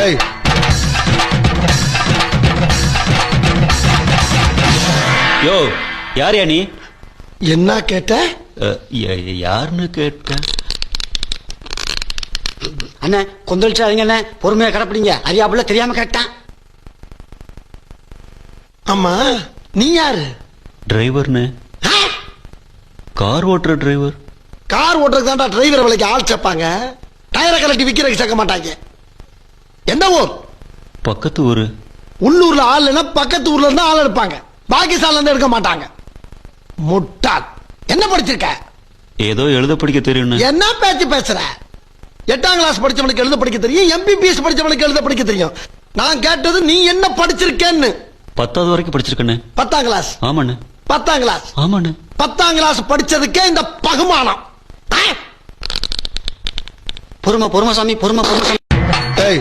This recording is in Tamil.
ஏய் யோ யார் நீ? என்ன கேட்ட? யாருன்னு கேட்ட? அண்ணே கொந்தளிச்சாதீங்க அண்ணே, பொறுமையா கடப்பிடிங்க. அறியாப்புல தெரியாம கேட்டான். ஆமா நீ யாரு? டிரைவர்னு. கார் ஓட்டுற டிரைவர். கார் ஓட்டுறதுக்கு தான்டா டிரைவர் வேலைக்கு ஆள் சேர்ப்பாங்க. டயரை கலட்டி விக்கிறதுக்கு சேர்க்க மாட்டாங்க. எந்த ஊர்? பக்கத்து ஊரு. உள்ளூர்ல ஆள் இல்லைன்னா பக்கத்து ஊர்ல இருந்தா ஆள் எடுப்பாங்க. பாகிஸ்தான்ல இருந்து எடுக்க மாட்டாங்க. முட்டாள். என்ன படிச்சிருக்க? ஏதோ எழுத படிக்க தெரியும். என்ன பேச்சு பேசுற? 8ஆம் கிளாஸ் படிச்சவனுக்கு எழுத படிக்க தெரியும், MBBS படிச்சவனுக்கு எழுத படிக்க தெரியும். நான் கேட்டது நீ என்ன படிச்சிருக்கேன்னு. 10வது வரைக்கும் படிச்சிருக்கேன்னு. 10ஆம் கிளாஸ்? ஆமாண்ணு. 10ஆம் கிளாஸ்? ஆமாண்ணு. 10ஆம் கிளாஸ் படிச்சதுக்கே இந்த பகுமானம். பொறுமை பொறுமை சாமி, பொறுமை பொறுமை சாமி. ஏய்